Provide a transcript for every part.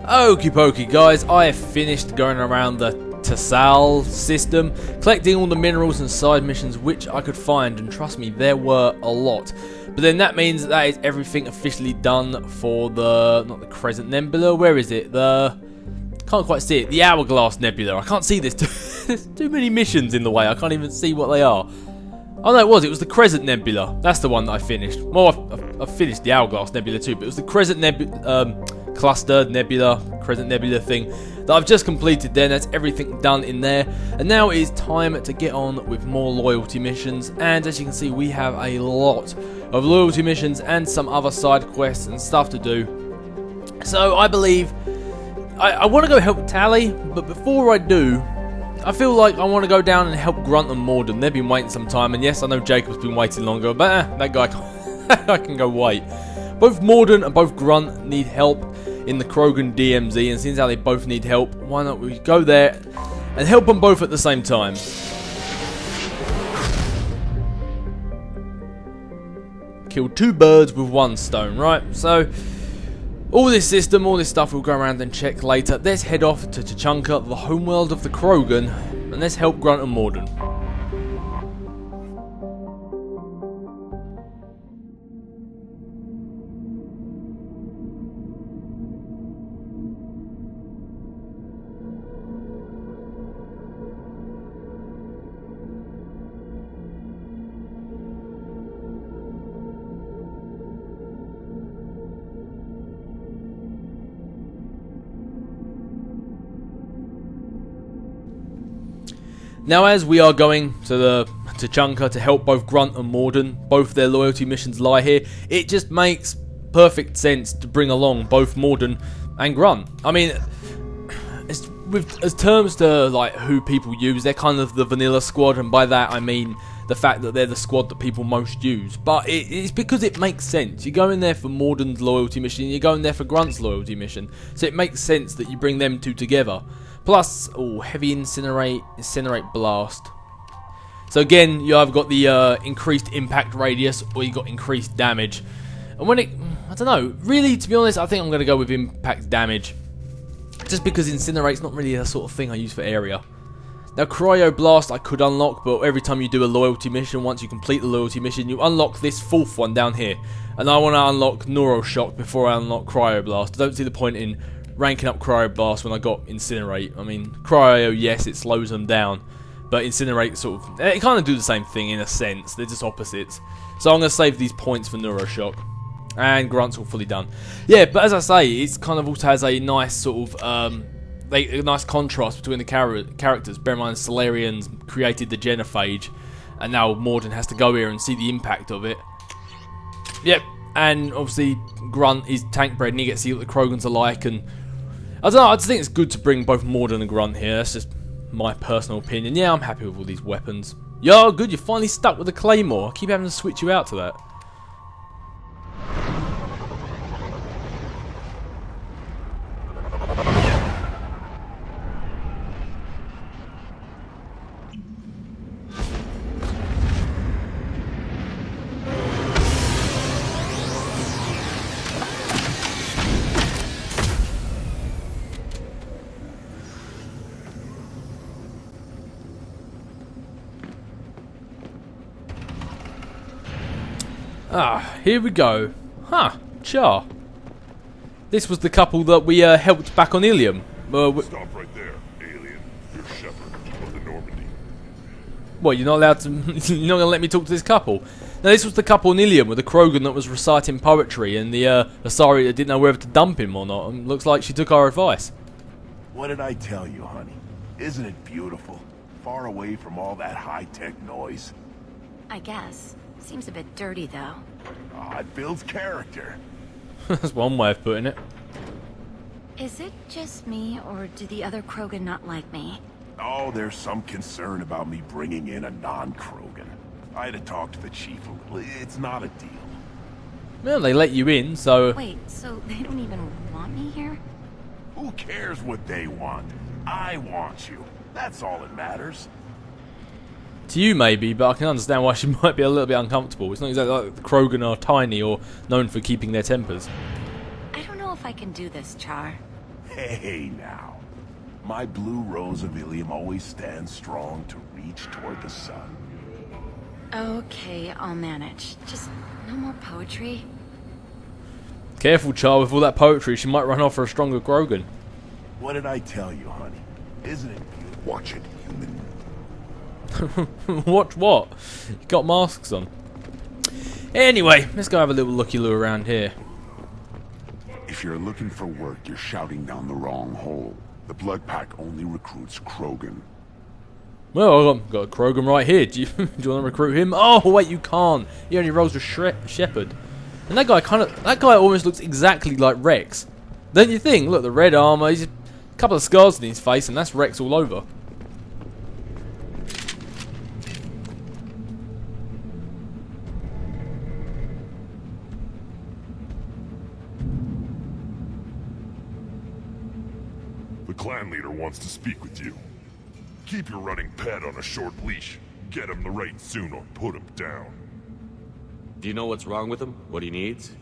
Okie pokey guys, I have finished going around the Tasal system, collecting all the minerals and side missions which I could find, and trust me, there were a lot. But then that means that is everything officially done for the, not the Crescent Nebula, where is it? Can't quite see it, the Hourglass Nebula. I can't see this, there's too many missions in the way, I can't even see what they are. Oh no, it was the Crescent Nebula, that's the one that I finished. Well, I finished the Hourglass Nebula too, but it was the Crescent Nebula, Cluster Nebula, Crescent Nebula thing that I've just completed then. That's everything done in there, and now it is time to get on with more loyalty missions. And as you can see, we have a lot of loyalty missions and some other side quests and stuff to do. So I believe I want to go help Tally, but before I do, I feel like I want to go down and help Grunt and Morden. They've been waiting some time, and yes, I know Jacob's been waiting longer, but that guy I can go wait. Both Morden and both Grunt need help in the Krogan DMZ, and since how they both need help, why not we go there and help them both at the same time. Kill two birds with one stone, right? So all this system, all this stuff we'll go around and check later. Let's head off to Tuchanka, the homeworld of the Krogan, and let's help Grunt and Morden. Now, as we are going to the Tuchanka to help both Grunt and Morden, both their loyalty missions lie here, it just makes perfect sense to bring along both Morden and Grunt. I mean, as terms to like who people use, they're kind of the vanilla squad, and by that I mean the fact that they're the squad that people most use. But it's because it makes sense. You go in there for Morden's loyalty mission, and you go in there for Grunt's loyalty mission, so it makes sense that you bring them two together. Plus, heavy incinerate blast. So again, you either got the increased impact radius, or you got increased damage. And when I don't know, really, to be honest, I think I'm going to go with impact damage. Just because incinerate's not really the sort of thing I use for area. Now, cryo blast I could unlock, but every time you do a loyalty mission, once you complete the loyalty mission, you unlock this fourth one down here. And I want to unlock neuroshock before I unlock cryo blast. I don't see the point in ranking up cryo blast when I got incinerate. I mean, cryo, yes, it slows them down, but incinerate sort of, it kind of do the same thing in a sense. They're just opposites. So I'm going to save these points for neuroshock, and Grunt's all fully done. Yeah, but as I say, it's kind of also has a nice sort of a nice contrast between the characters. Bear in mind, Solarians created the genophage, and now Morden has to go here and see the impact of it. Yep, and obviously Grunt is tank bred, and he gets to see what the Krogans are like, and I don't know, I just think it's good to bring both Morden and Grunt here. That's just my personal opinion. Yeah, I'm happy with all these weapons. Yo, good, you're finally stuck with the Claymore. I keep having to switch you out to that. Ah, here we go. Huh, Char. This was the couple that we helped back on Ilium. Stop right there, alien. You're Shepherd of the Normandy. What, you're not allowed to... you're not going to let me talk to this couple? Now, this was the couple in Ilium with the Krogan that was reciting poetry, and the Asari that didn't know whether to dump him or not, and looks like she took our advice. What did I tell you, honey? Isn't it beautiful? Far away from all that high-tech noise. I guess. Seems a bit dirty, though. Ah, it builds character. That's one way of putting it. Is it just me, or do the other Krogan not like me? Oh, there's some concern about me bringing in a non-Krogan. I had to talk to the chief a little. It's not a deal. Well, they let you in, so... Wait, so they don't even want me here? Who cares what they want? I want you. That's all that matters. To you, maybe, but I can understand why she might be a little bit uncomfortable. It's not exactly like the Krogan are tiny or known for keeping their tempers. I don't know if I can do this, Char. Hey now. My blue rose of Ilium always stands strong to reach toward the sun. Okay, I'll manage. Just no more poetry. Careful, Char, with all that poetry. She might run off for a stronger Krogan. What did I tell you, honey? Isn't it beautiful? Watch it, human. Watch what? You got masks on. Anyway, let's go have a little looky-loo around here. If you're looking for work, you're shouting down the wrong hole. The Blood Pack only recruits Krogan. Well, I've got a Krogan right here. Do you want to recruit him? Oh, wait, you can't. He only rolls with Shepherd. And that guy almost looks exactly like Wrex. Don't you think? Look, the red armor, he's a couple of scars in his face, and that's Wrex all over. The clan leader wants to speak with you. Keep your running pet on a short leash. Get him the right soon or put him down. Do you know what's wrong with him? What he needs?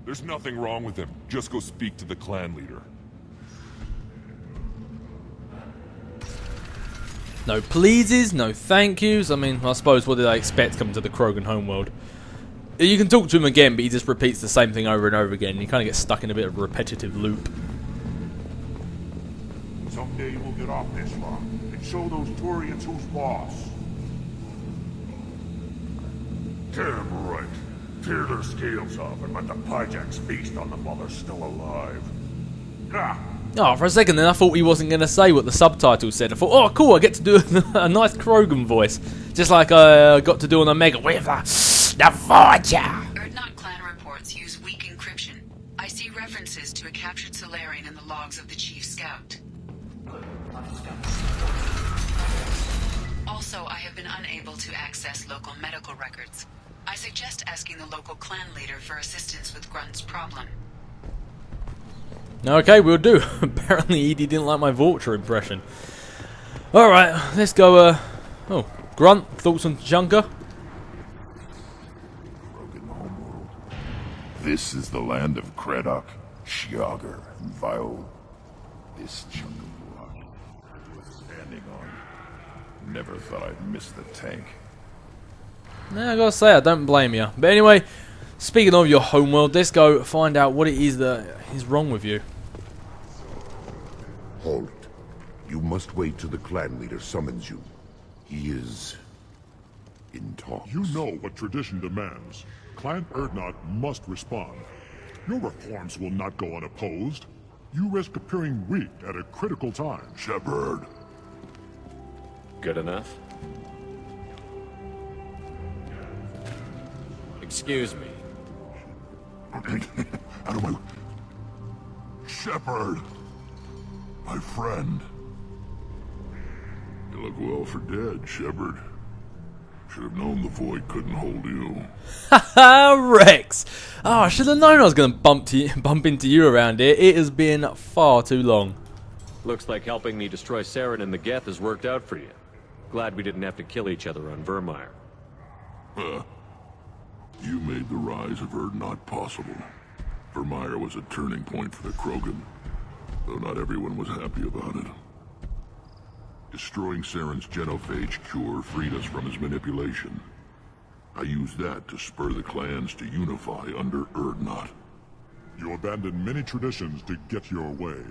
There's nothing wrong with him. Just go speak to the clan leader. No pleases, no thank yous. I mean, I suppose what did I expect coming to the Krogan homeworld? You can talk to him again, but he just repeats the same thing over and over again. You kind of get stuck in a bit of a repetitive loop. Someday we'll get off this rock and show those Turians who's boss. Damn right. Tear their scales off and let the Pyjaks feast on them while they're still alive. Ah! Oh, for a second then I thought he wasn't going to say what the subtitle said. I thought, oh cool, I get to do a nice Krogan voice. Just like I got to do on Omega with the Voyager. Urdnot clan reports use weak encryption. I see references to a captured Solarian in the logs of the Chief Scout. Also, I have been unable to access local medical records. I suggest asking the local clan leader for assistance with Grunt's problem. Okay, we'll do. Apparently Edie didn't like my Vulture impression. Alright, let's go, oh, Grunt, thoughts on Tuchanka? Krogan homeworld. This is the land of Kredok, Shiagar, and Vio. This chunk of rock worth standing on. Never thought I'd miss the tank. Nah, I gotta say, I don't blame you. But anyway, speaking of your homeworld, let's go find out what it is that is wrong with you. Halt. You must wait till the clan leader summons you. He is in talks. You know what tradition demands. Clan Urdnot must respond. Your reforms will not go unopposed. You risk appearing weak at a critical time. Shepherd. Good enough? Excuse me. Out of my... Shepherd. My friend. You look well for dead, Shepherd. Should have known the void couldn't hold you. Haha, Wrex! Oh, I should have known I was going to bump into you around here. It has been far too long. Looks like helping me destroy Saren and the Geth has worked out for you. Glad we didn't have to kill each other on Vermeer. You made the rise of Urdnot possible. Vermeer was a turning point for the Krogan, though not everyone was happy about it. Destroying Saren's genophage cure freed us from his manipulation. I used that to spur the clans to unify under Urdnot. You abandoned many traditions to get your way.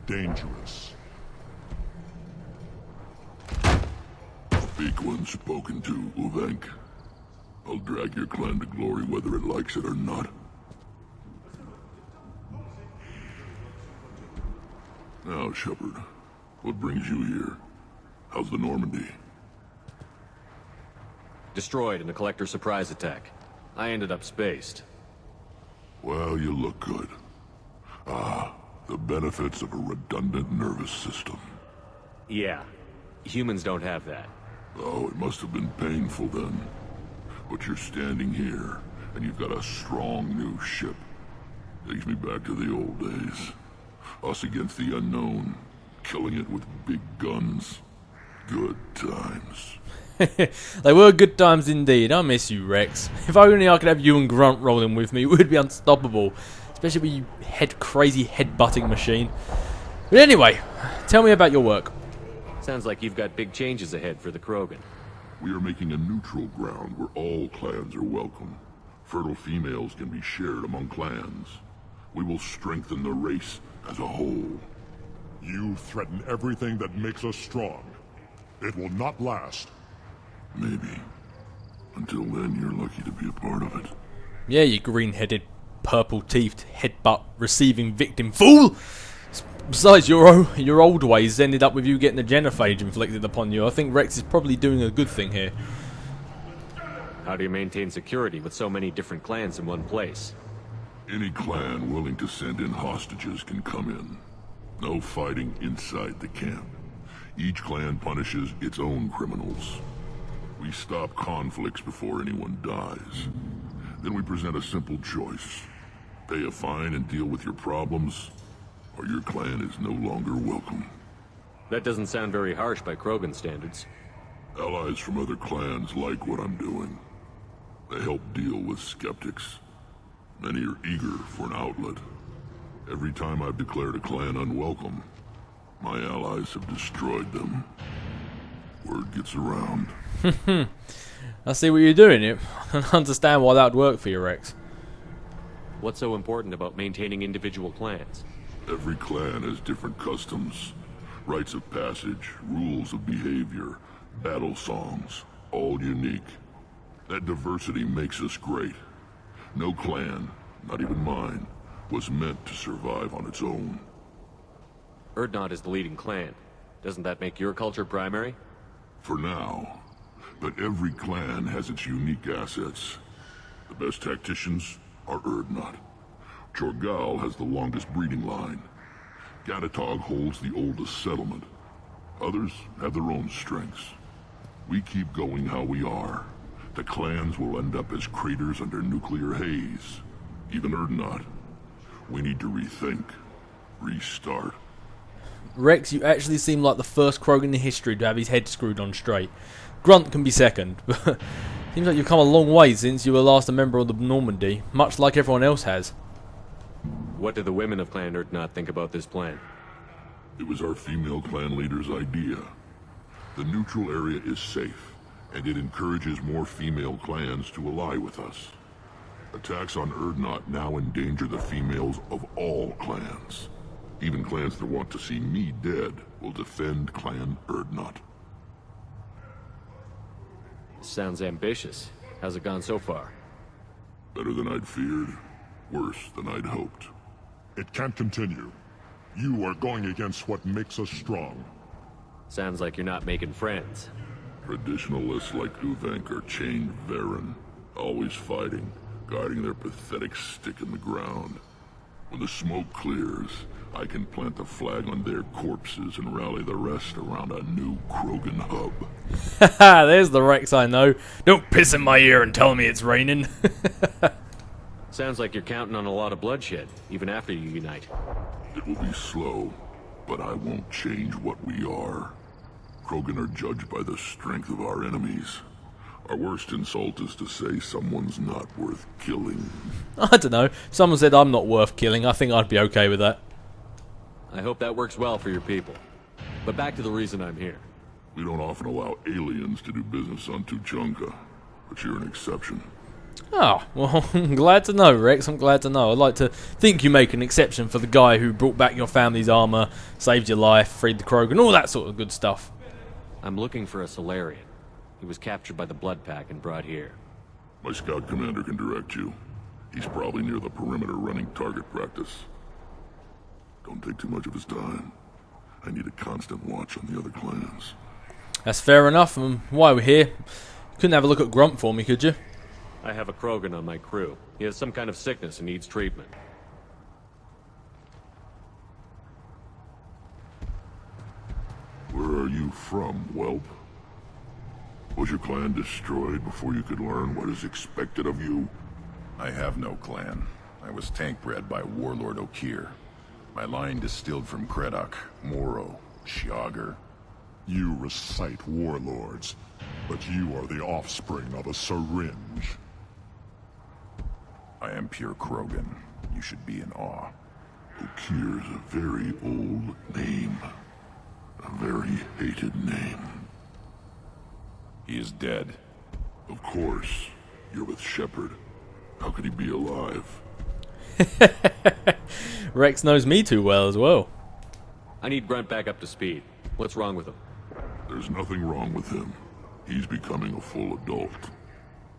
Dangerous. Big one spoken to, Uvenk. I'll drag your clan to glory whether it likes it or not. Now, Shepherd, what brings you here? How's the Normandy? Destroyed in a collector surprise attack. I ended up spaced. Well, you look good. Ah, the benefits of a redundant nervous system. Yeah. Humans don't have that. Oh, it must have been painful then. But you're standing here, and you've got a strong new ship. Takes me back to the old days. Us against the unknown, killing it with big guns. Good times. They were good times indeed. I miss you, Wrex. If only I could have you and Grunt rolling with me, it would be unstoppable. especially with you crazy head-butting machine. But anyway, tell me about your work. Sounds like you've got big changes ahead for the Krogan. We are making a neutral ground where all clans are welcome. Fertile females can be shared among clans. We will strengthen the race as a whole. You threaten everything that makes us strong. It will not last. Maybe. Until then, you're lucky to be a part of it. Yeah, you green-headed, purple-teethed, headbutt receiving victim fool! Besides, your old ways ended up with you getting a genophage inflicted upon you. I think Wrex is probably doing a good thing here. How do you maintain security with so many different clans in one place? Any clan willing to send in hostages can come in. No fighting inside the camp. Each clan punishes its own criminals. We stop conflicts before anyone dies. Then we present a simple choice. Pay a fine and deal with your problems, or your clan is no longer welcome. That doesn't sound very harsh by Krogan standards. Allies from other clans like what I'm doing. They help deal with skeptics. Many are eager for an outlet. Every time I've declared a clan unwelcome, my allies have destroyed them. Word gets around. I see what you're doing. I can understand why that would work for you, Wrex. What's so important about maintaining individual clans? Every clan has different customs, rites of passage, rules of behavior, battle songs, all unique. That diversity makes us great. No clan, not even mine, was meant to survive on its own. Urdnot is the leading clan. Doesn't that make your culture primary? For now. But every clan has its unique assets. The best tacticians are Urdnot. Chorgal has the longest breeding line. Gatatog holds the oldest settlement. Others have their own strengths. We keep going how we are. The clans will end up as craters under nuclear haze. Even Urdnot. We need to rethink. Restart. Wrex, you actually seem like the first Krogan in history to have his head screwed on straight. Grunt can be second, but seems like you've come a long way since you were last a member of the Normandy, much like everyone else has. What do the women of Clan Urdnot think about this plan? It was our female clan leader's idea. The neutral area is safe, and it encourages more female clans to ally with us. Attacks on Urdnot now endanger the females of all clans. Even clans that want to see me dead will defend Clan Urdnot. Sounds ambitious. How's it gone so far? Better than I'd feared. Worse than I'd hoped. It can't continue. You are going against what makes us strong. Sounds like you're not making friends. Traditionalists like Uvank are chained Varen, always fighting, guarding their pathetic stick in the ground. When the smoke clears, I can plant the flag on their corpses and rally the rest around a new Krogan hub. Haha, there's the Wrex I know. Don't piss in my ear and tell me it's raining. Sounds like you're counting on a lot of bloodshed, even after you unite. It will be slow, but I won't change what we are. Krogan are judged by the strength of our enemies. Our worst insult is to say someone's not worth killing. I don't know. If someone said I'm not worth killing, I think I'd be okay with that. I hope that works well for your people. But back to the reason I'm here. We don't often allow aliens to do business on Tuchanka, but you're an exception. Oh, well, I'm glad to know, Wrex. I'm glad to know. I'd like to think you make an exception for the guy who brought back your family's armor, saved your life, freed the Krogan, all that sort of good stuff. I'm looking for a Solarian. He was captured by the Blood Pack and brought here. My scout commander can direct you. He's probably near the perimeter running target practice. Don't take too much of his time. I need a constant watch on the other clans. That's fair enough, and while we're here, couldn't have a look at Grunt for me, could you? I have a Krogan on my crew. He has some kind of sickness and needs treatment. Where are you from, whelp? Was your clan destroyed before you could learn what is expected of you? I have no clan. I was tank bred by Warlord Okir. My line distilled from Kredok, Moro, Shiagar. You recite warlords, but you are the offspring of a syringe. I am pure Krogan. You should be in awe. Okeer is a very old name. A very hated name. He is dead. Of course. You're with Shepard. How could he be alive? Wrex knows me too well as well. I need Grunt back up to speed. What's wrong with him? There's nothing wrong with him. He's becoming a full adult.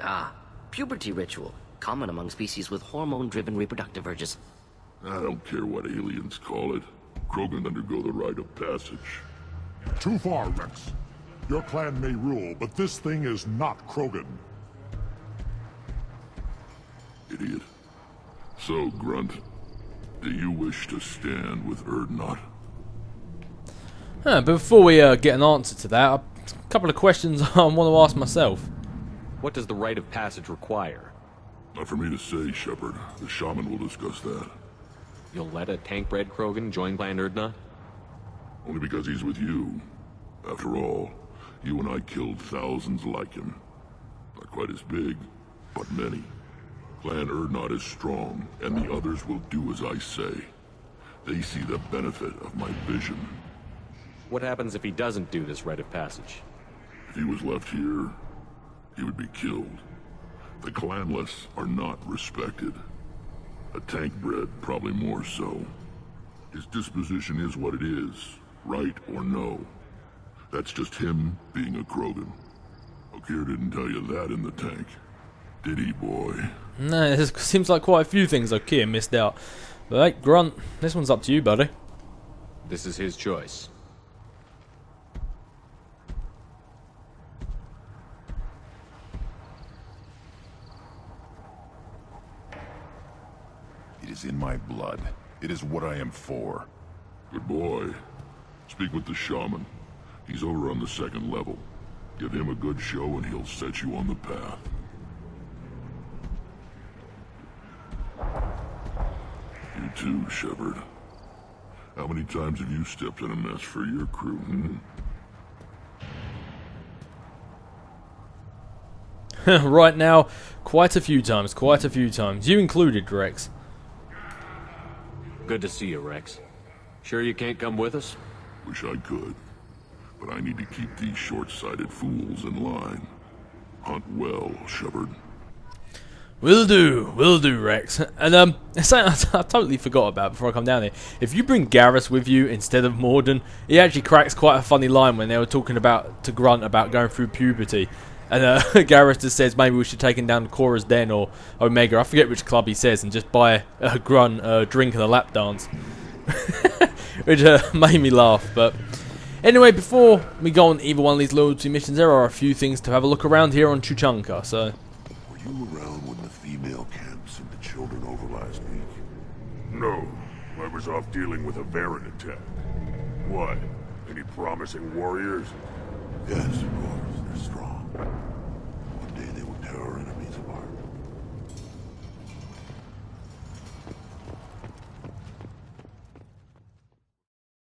Ah, puberty ritual. Common among species with hormone-driven reproductive urges. I don't care what aliens call it. Krogan undergo the rite of passage. Too far, Wrex. Your clan may rule, but this thing is not Krogan. Idiot. So, Grunt, do you wish to stand with Urdnot? But before we get an answer to that, a couple of questions I want to ask myself. What does the rite of passage require? Not for me to say, Shepard. The shaman will discuss that. You'll let a tank-bred Krogan join Clan Urdnot? Only because he's with you. After all, you and I killed thousands like him. Not quite as big, but many. Clan Urdnot is strong, and the others will do as I say. They see the benefit of my vision. What happens if he doesn't do this rite of passage? If he was left here, he would be killed. The clanless are not respected. A tank-bred, probably more so. His disposition is what it is, right or no. That's just him being a Krogan. Okeer didn't tell you that in the tank. Did he, boy? No, it seems like quite a few things Okeer missed out. But hey, Grunt, this one's up to you, buddy. This is his choice. It is in my blood. It is what I am for. Good boy. Speak with the shaman. He's over on the second level. Give him a good show and he'll set you on the path. You too, Shepard. How many times have you stepped in a mess for your crew, Right now, quite a few times, You included, Wrex. Good to see you, Wrex. Sure you can't come with us? Wish I could. But I need to keep these short-sighted fools in line. Hunt well, Shepard. Will do, Wrex. And something I totally forgot about before I come down here. If you bring Garrus with you instead of Morden, he actually cracks quite a funny line when they were talking to Grunt about going through puberty. And Garrus just says maybe we should take him down to Cora's Den or Omega. I forget which club he says, and just buy Grunt a drink and a lap dance. Which made me laugh. But anyway, before we go on either one of these loyalty missions, there are a few things to have a look around here on Tuchanka. So, Were you around when the female camp sent the children over last week? No. I was off dealing with a Varren attack. What? Any promising warriors? Yes, of course. They're strong. One day they will tear our enemies apart.